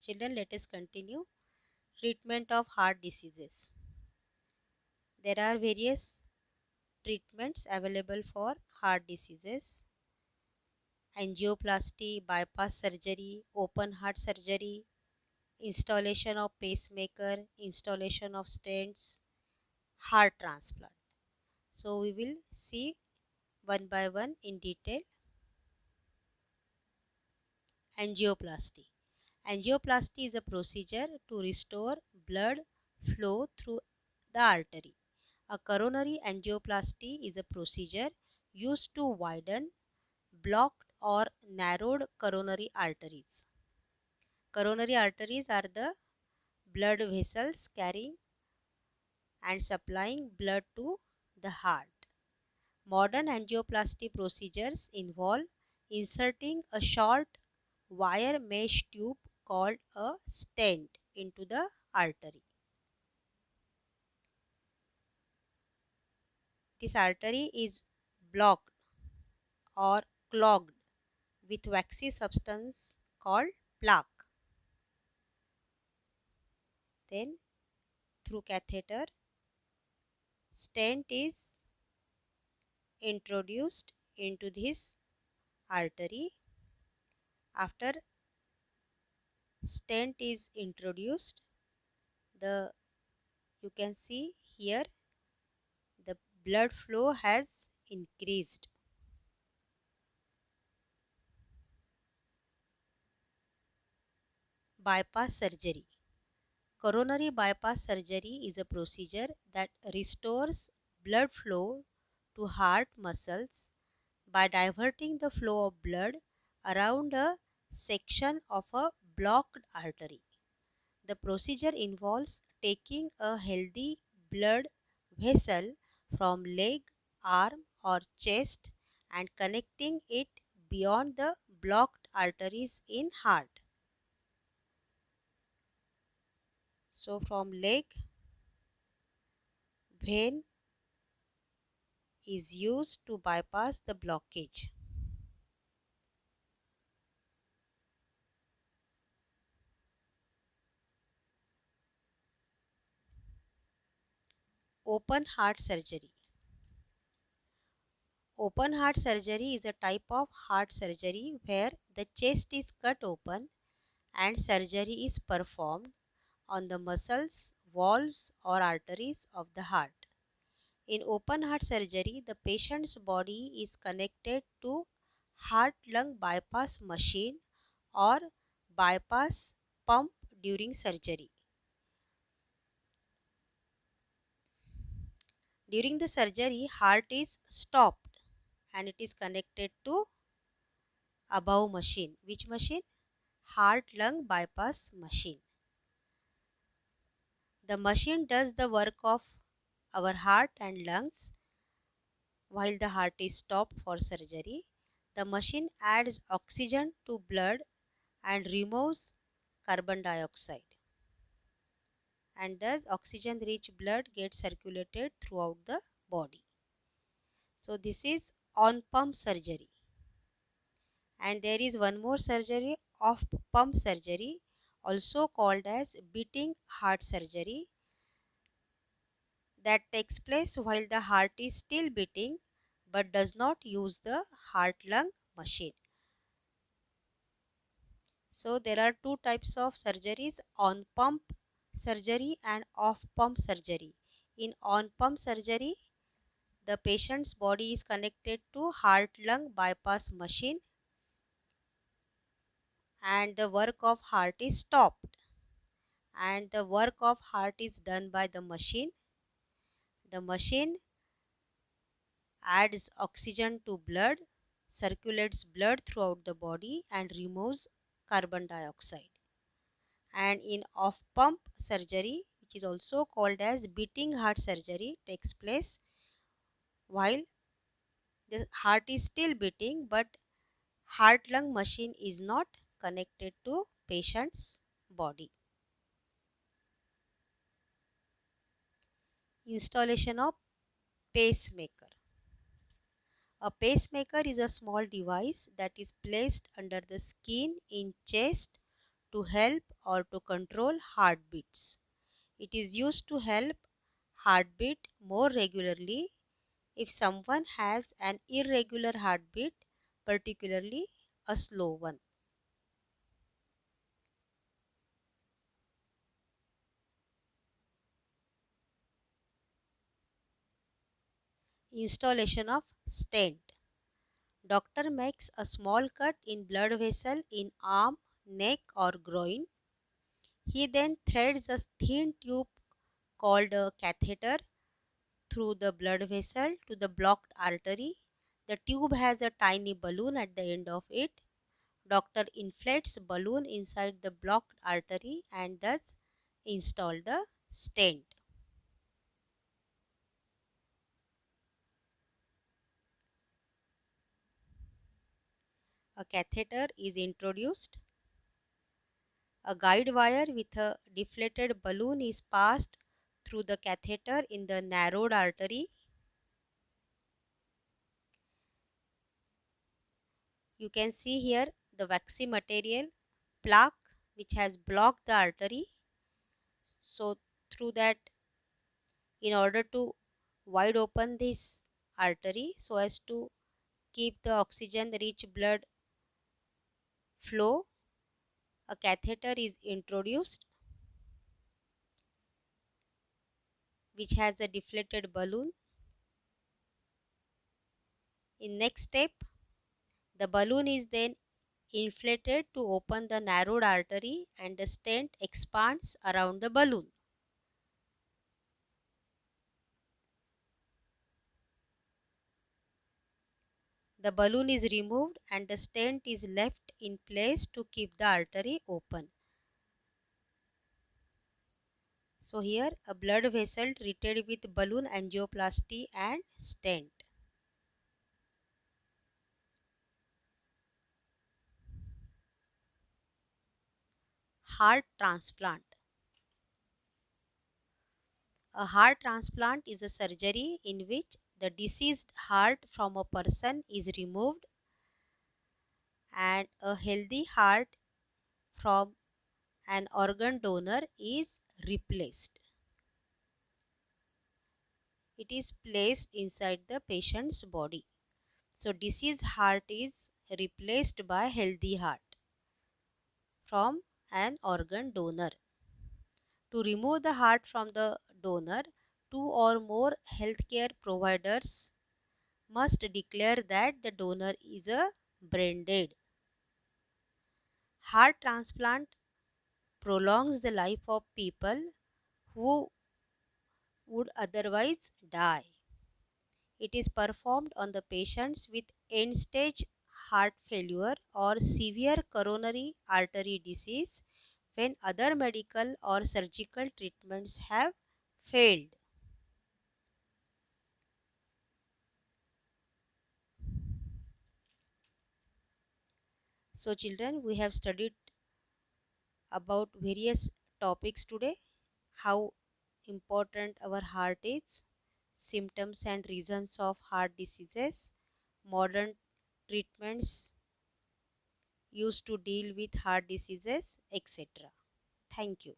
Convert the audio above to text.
Children, let us continue. Treatment of heart diseases. There are various treatments available for heart diseases: angioplasty, bypass surgery, open heart surgery, installation of pacemaker, installation of stents, heart transplant. So, we will see one by one in detail. Angioplasty. Angioplasty is a procedure to restore blood flow through the artery. A coronary angioplasty is a procedure used to widen blocked or narrowed coronary arteries. Coronary arteries are the blood vessels carrying and supplying blood to the heart. Modern angioplasty procedures involve inserting a short wire mesh tube called a stent into the artery. This artery is blocked or clogged with waxy substance called plaque. Then, through catheter, stent is introduced into this artery. After stent is introduced, the you can see here the blood flow has increased. Bypass surgery. Coronary bypass surgery is a procedure that restores blood flow to heart muscles by diverting the flow of blood around a section of a blocked artery. The procedure involves taking a healthy blood vessel from leg, arm, or chest and connecting it beyond the blocked arteries in heart. So, from leg, vein is used to bypass the blockage. Open heart surgery. Open heart surgery is a type of heart surgery where the chest is cut open and surgery is performed on the muscles, valves, or arteries of the heart. In open heart surgery, the patient's body is connected to heart lung bypass machine or bypass pump during surgery. During the surgery, heart is stopped and it is connected to above machine. Which machine? Heart lung bypass machine. The machine does the work of our heart and lungs while the heart is stopped for surgery. The machine adds oxygen to blood and removes carbon dioxide, and thus oxygen rich blood gets circulated throughout the body. So this is on pump surgery. And there is one more surgery, off pump surgery, also called as beating heart surgery, that takes place while the heart is still beating but does not use the heart lung machine. So there are two types of surgeries: on pump surgery and off pump surgery. In on pump surgery, the patient's body is connected to heart lung bypass machine and the work of heart is stopped, and the work of heart is done by the machine. The machine adds oxygen to blood, circulates blood throughout the body and removes carbon dioxide. And in off pump surgery, which is also called as beating heart surgery, takes place while the heart is still beating but heart lung machine is not connected to patient's body. Installation of pacemaker. A pacemaker is a small device that is placed under the skin in chest to help or to control heartbeats. It is used to help heartbeat more regularly if someone has an irregular heartbeat, particularly a slow one. Installation of stent. Doctor makes a small cut in blood vessel in arm, neck or groin. He then threads a thin tube called a catheter through the blood vessel to the blocked artery. The tube has a tiny balloon at the end of it. Doctor inflates balloon inside the blocked artery and thus install the stent. A catheter is introduced. A guide wire with a deflated balloon is passed through the catheter in the narrowed artery. You can see here the waxy material plaque which has blocked the artery. So through that, in order to wide open this artery so as to keep the oxygen rich blood flow, a catheter is introduced which has a deflated balloon. In next step, the balloon is then inflated to open the narrowed artery and the stent expands around the balloon. The balloon is removed and the stent is left in place to keep the artery open. So here a blood vessel treated with balloon angioplasty and stent. Heart transplant. A heart transplant is a surgery in which the deceased heart from a person is removed and a healthy heart from an organ donor is replaced. It is placed inside the patient's body. So deceased heart is replaced by healthy heart from an organ donor. To remove the heart from the donor, two or more healthcare providers must declare that the donor is a brain dead. Heart transplant prolongs the life of people who would otherwise die. It is performed on the patients with end stage heart failure or severe coronary artery disease when other medical or surgical treatments have failed. So children, we have studied about various topics today: how important our heart is, symptoms and reasons of heart diseases, modern treatments used to deal with heart diseases, etc. Thank you.